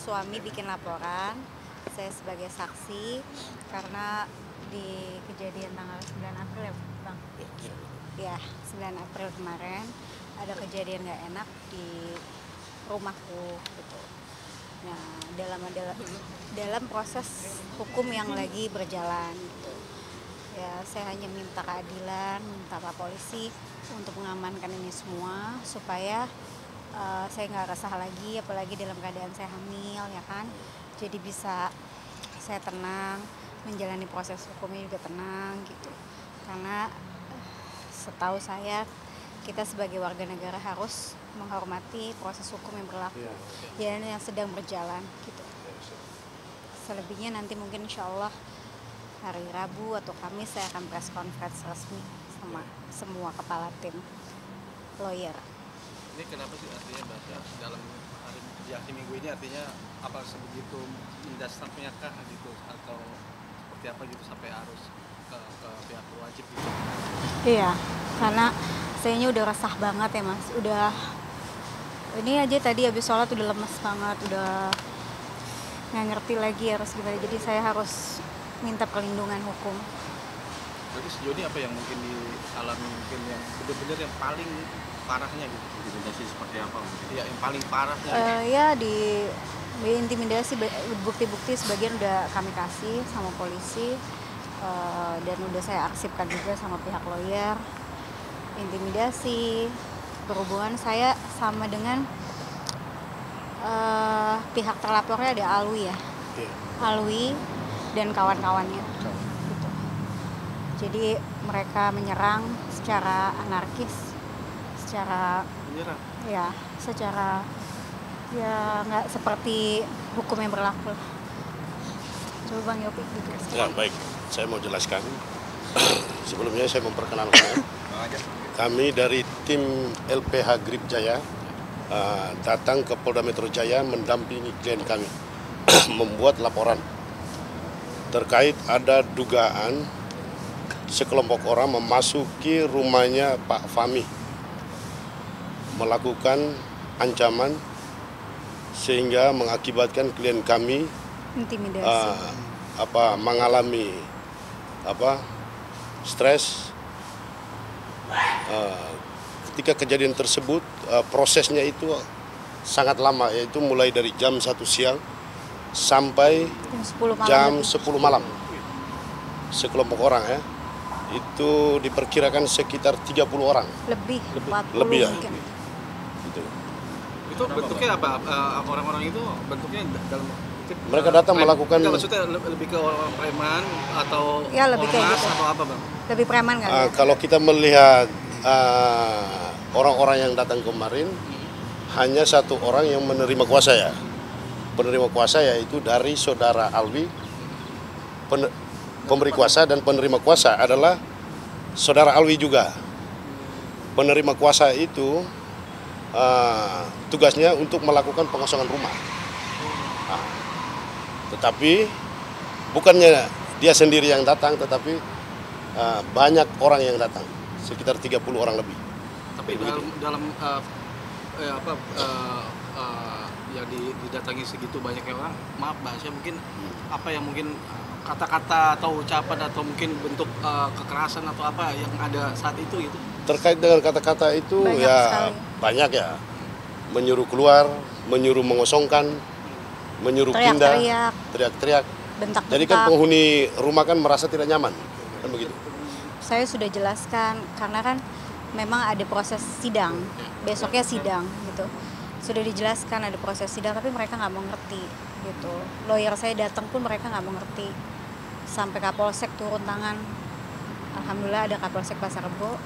suami bikin laporan, saya sebagai saksi karena di kejadian tanggal 9 April ya Bang? Ya, 9 April kemarin ada kejadian nggak enak di rumahku gitu. Nah, dalam proses hukum yang lagi berjalan gitu. Ya, saya hanya minta keadilan, minta Pak Polisi untuk mengamankan ini semua supaya saya nggak resah lagi, apalagi dalam keadaan saya hamil ya kan. Jadi bisa saya tenang, menjalani proses hukumnya juga tenang gitu. Karena setahu saya kita sebagai warga negara harus menghormati proses hukum yang berlaku dan yang sedang berjalan gitu. Selebihnya nanti mungkin insya Allah hari Rabu atau Kamis saya akan press conference resmi sama semua kepala tim lawyer. Ini kenapa sih artinya Mbak dalam hari akhir minggu ini artinya apa sebegitu mendasarnya kah gitu atau seperti apa gitu sampai harus ke pihak wajib gitu? Iya, karena sayanya udah resah banget ya Mas, udah ini aja tadi habis sholat udah lemes banget, udah nggak ngerti lagi harus gimana, jadi saya harus minta perlindungan hukum. Jadi sejauh ini apa yang mungkin dialami mungkin yang benar-benar yang paling parahnya gitu? Intimidasi seperti apa mungkin? Ya yang paling parahnya. Ya di intimidasi, bukti-bukti sebagian udah kami kasih sama polisi dan udah saya arsipkan juga sama pihak lawyer. Intimidasi berhubungan saya sama dengan pihak terlapornya ada Alwi ya, Alwi dan kawan-kawannya. Gitu. Jadi mereka menyerang secara anarkis, secara nggak seperti hukum yang berlaku. Coba Bang Yopi gitu. Ya baik, saya mau jelaskan. Sebelumnya saya memperkenalkan. Kami dari tim LPH Grip Jaya datang ke Polda Metro Jaya mendampingi klien kami membuat laporan terkait ada dugaan sekelompok orang memasuki rumahnya Pak Fahmi, melakukan ancaman sehingga mengakibatkan klien kami mengalami stres. Ketika kejadian tersebut prosesnya itu sangat lama, yaitu mulai dari jam 1 siang sampai jam 10 malam. Sekelompok orang ya, itu diperkirakan sekitar 30 orang. Lebih 40 lebih ya. mungkin. Gitu. Itu bentuknya apa? Orang-orang itu bentuknya dalam mereka datang melakukan. Maksudnya lebih ke orang preman atau ya, lebih kayak gitu. Atau apa Bang? Lebih preman kali ya? Kalau kita melihat orang-orang yang datang kemarin, hanya satu orang yang menerima kuasa ya. Penerima kuasa yaitu dari saudara Alwi. Pemberi kuasa dan penerima kuasa adalah saudara Alwi juga. Penerima kuasa itu tugasnya untuk melakukan pengosongan rumah. Tetapi bukannya dia sendiri yang datang, tetapi banyak orang yang datang, sekitar 30 orang lebih. Tapi dalam yang didatangi segitu banyak orang, maaf bahasa mungkin apa yang mungkin kata-kata atau ucapan atau mungkin bentuk kekerasan atau apa yang ada saat itu gitu? Terkait dengan kata-kata itu banyak ya sekali. Banyak ya, menyuruh keluar, menyuruh mengosongkan, menyuruh pindah, teriak-teriak. Bentak-bentak. Jadi kan penghuni rumah kan merasa tidak nyaman, kan begitu. Saya sudah jelaskan karena kan memang ada proses sidang, besoknya sidang gitu. Sudah dijelaskan ada proses sidang tapi mereka nggak mau ngerti gitu. Lawyer saya datang pun mereka nggak mau ngerti. Sampai Kapolsek turun tangan. Alhamdulillah ada Kapolsek Pasar Rebo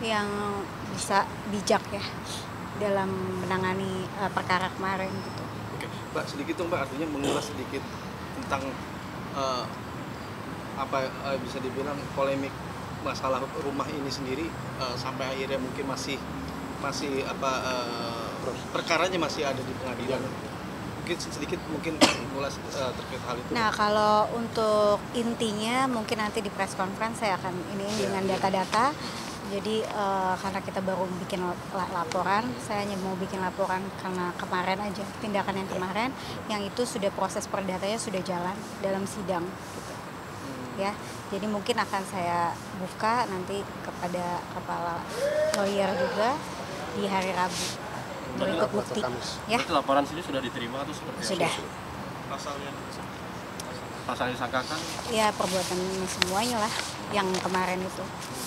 yang bisa bijak ya dalam menangani perkara kemarin gitu. Oke, Mbak sedikit dong Mbak, artinya mengulas sedikit tentang bisa dibilang polemik masalah rumah ini sendiri sampai akhirnya mungkin masih perkaranya masih ada di pengadilan. Mungkin sedikit mengulas terkait hal itu. Nah, kalau untuk intinya mungkin nanti di press conference saya akan dengan data-data Jadi karena kita baru bikin laporan, saya hanya mau bikin laporan karena kemarin aja, tindakan yang kemarin, yang itu sudah proses perdatanya sudah jalan dalam sidang. Gitu. Ya, jadi mungkin akan saya buka nanti kepada kepala lawyer juga di hari Rabu berikut bukti. Ya. Berarti laporan sini sudah diterima atau seperti apa? Sudah. Pasal yang disangkakan? Ya perbuatan semuanya lah yang kemarin itu.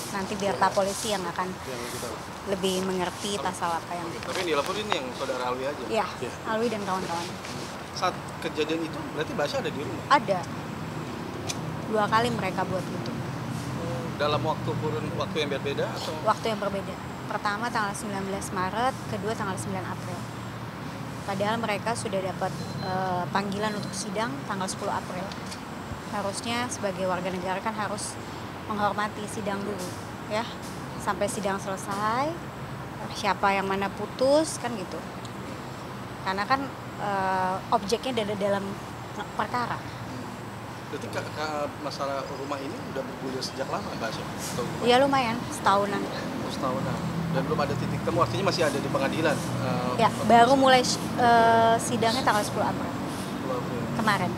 Nanti biar Pak Polisi yang akan lebih mengerti pasal apa yang. Tapi yang dilaporin yang saudara Alwi aja? Ya, Alwi dan kawan-kawan. Saat kejadian itu berarti Basya ada di rumah? Ada. 2 kali mereka buat itu. Dalam kurun waktu yang berbeda atau? Waktu yang berbeda. Pertama tanggal 19 Maret, kedua tanggal 9 April. Padahal mereka sudah dapat panggilan untuk sidang tanggal 10 April. Harusnya sebagai warga negara kan harus menghormati sidang dulu, ya. Sampai sidang selesai, siapa yang mana putus kan gitu. Karena kan objeknya ada dalam perkara. Berarti masalah rumah ini udah bergulir sejak lama, Mbak Asya? Ya lumayan, setahunan. Setahunan. Dan belum ada titik temu, artinya masih ada di pengadilan? Ya, baru mulai sidangnya tanggal 10 April kemarin.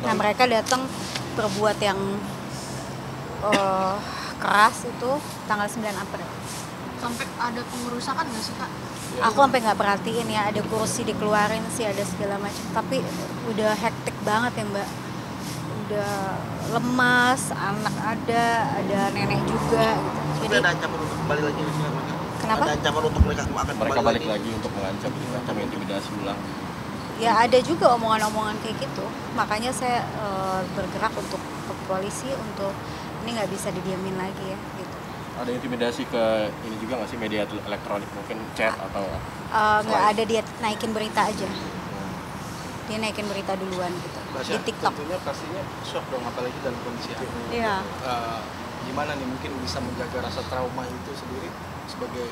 Nah mereka datang berbuat yang keras itu tanggal 9 April. Sampai ada pengerusakan nggak sih Kak? Ya. Aku sampai nggak perhatiin ya, ada kursi dikeluarin sih, ada segala macam. Tapi udah hektik banget ya Mbak. Udah lemas, anak ada nenek juga gitu. Jadi ada ancaman untuk kembali lagi mereka. Kenapa? Ada ancaman untuk mereka akan Mereka kembali balik lagi untuk mengancam, intimidasi ulang. Ya ada juga omongan-omongan kayak gitu. Makanya saya bergerak untuk ke polisi untuk ini nggak bisa didiamin lagi ya gitu. Ada intimidasi ke ini juga nggak sih, media elektronik, mungkin chat atau Nggak ada, dia naikin berita aja. Dia naikin berita duluan gitu Basya, di TikTok. tentunya pastinya shock dong, apalagi dalam kondisi ini. Iya. Gimana nih mungkin bisa menjaga rasa trauma itu sendiri sebagai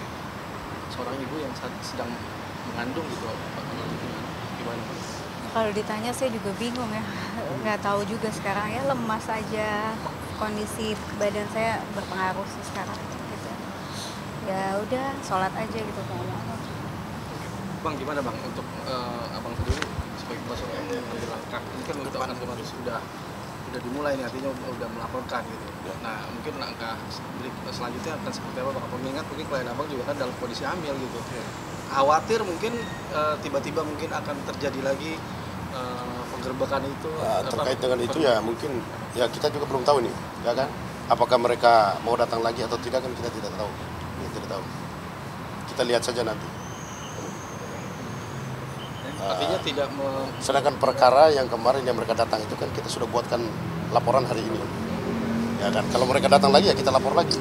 seorang ibu yang sedang mengandung gitu, gimana? Kalau ditanya saya juga bingung ya, nggak tahu juga sekarang ya, lemas aja, kondisi badan saya berpengaruh sih sekarang gitu. Ya udah sholat aja gitu ngomong. Bang, gimana Bang untuk abang sendiri sebagai kuasa hukum mengambil langkah ini kan untuk anak sudah dimulai nih, artinya udah melaporkan gitu. Nah mungkin langkah selanjutnya akan seperti apa Bang? Mengingat mungkin klien abang juga kan dalam kondisi hamil gitu. Khawatir mungkin tiba-tiba mungkin akan terjadi lagi penggerbekan itu. Terkait dengan itu ya mungkin ya kita juga belum tahu nih, ya kan? Apakah mereka mau datang lagi atau tidak kan kita tidak tahu. Tidak tahu. Kita lihat saja nanti. Artinya tidak sedangkan perkara yang kemarin yang mereka datang itu kan kita sudah buatkan laporan hari ini. Ya kan? Kalau mereka datang lagi ya kita lapor lagi.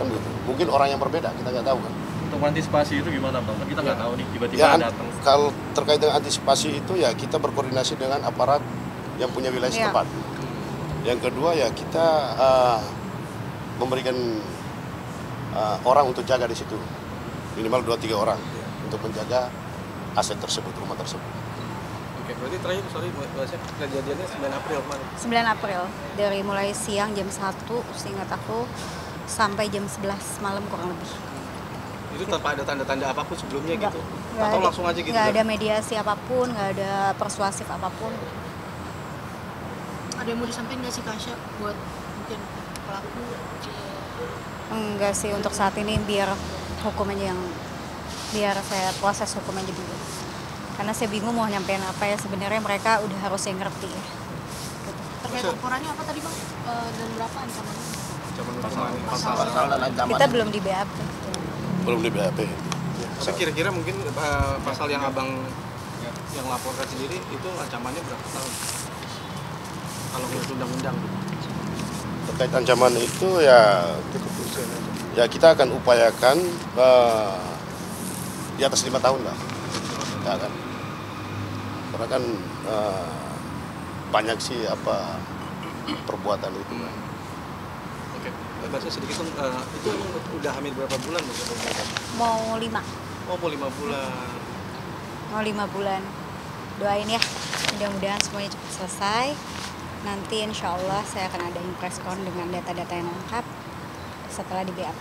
Kan begitu. Mungkin orang yang berbeda, kita nggak tahu kan. untuk antisipasi itu gimana Bang? Kan kita nggak tahu nih tiba-tiba Ya, datang. kalau terkait dengan antisipasi itu ya kita berkoordinasi dengan aparat yang punya wilayah setempat. Yang kedua ya kita memberikan orang untuk jaga di situ, minimal 2-3 orang untuk menjaga aset tersebut, rumah tersebut. Oke, berarti terakhir bahasnya kejadiannya 9 April kemarin. 9 April dari mulai siang jam 1 seingat aku sampai jam 11 malam kurang lebih. Itu tanpa ada tanda-tanda apapun sebelumnya Nggak, gitu? nggak Atau ada, langsung aja gitu? nggak kan? ada mediasi apapun, nggak ada persuasif apapun. Ada yang mau disampaikan nggak sih Kasya buat mungkin pelaku? Enggak sih, untuk saat ini biar hukum aja yang, biar saya proses hukum aja dulu. Karena saya bingung mau nyampein apa ya, sebenarnya mereka udah harus yang ngerti ya. Terkait laporannya apa tadi Bang? Dan berapa ancamannya? Ancaman hukuman Pasal pasal. dan ancaman. Kita belum di BAP. Belum di BAP. Tapi kira-kira mungkin pasal yang abang yang laporkan sendiri itu ancamannya berapa tahun? Kalau menurut undang-undang gitu. Terkait ancaman itu ya kita akan upayakan di atas 5 tahun lah, ya kan? Karena kan banyak sih apa perbuatan itu kan. Oke, bahasa sedikit itu udah hamil berapa bulan? Mau 5. Oh, mau 5 bulan. Mau 5 bulan. Doain ya, mudah-mudahan semuanya cepat selesai. Nanti insya Allah saya akan adain press con dengan data-data yang lengkap. setelah di BAP.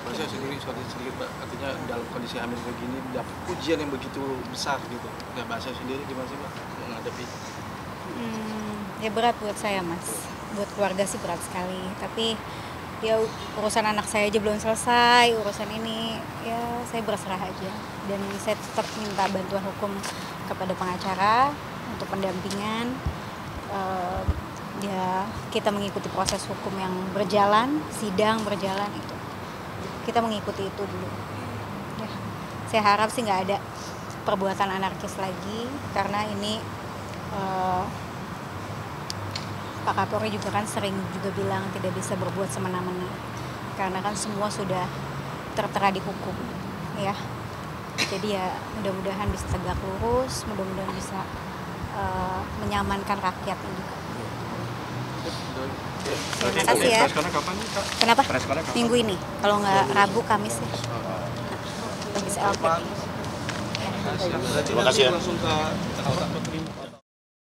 Mbak saya sendiri sedikit Mbak, artinya dalam kondisi hamil begini dapat ujian yang begitu besar gitu. Nah Mbak saya sendiri gimana sih Mbak menghadapi? Ya berat buat saya Mas, buat keluarga sih berat sekali. Tapi ya urusan anak saya aja belum selesai, urusan ini ya saya berserah aja. Dan saya tetap minta bantuan hukum kepada pengacara untuk pendampingan. Ya kita mengikuti proses hukum yang berjalan, sidang berjalan itu. Kita mengikuti itu dulu. Ya, saya harap sih nggak ada perbuatan anarkis lagi karena ini Pak Kapolri juga kan sering juga bilang tidak bisa berbuat semena-mena karena kan semua sudah tertera di hukum, ya. Jadi ya mudah-mudahan bisa tegak lurus, mudah-mudahan bisa menyamankan rakyat ini. Terima kasih ya. Preskon kapan nih, Kak? Kenapa? Preskonnya kapan? Minggu ini, kalau nggak Rabu, Kamis ya. Habis LP. Terima kasih ya. Langsung ke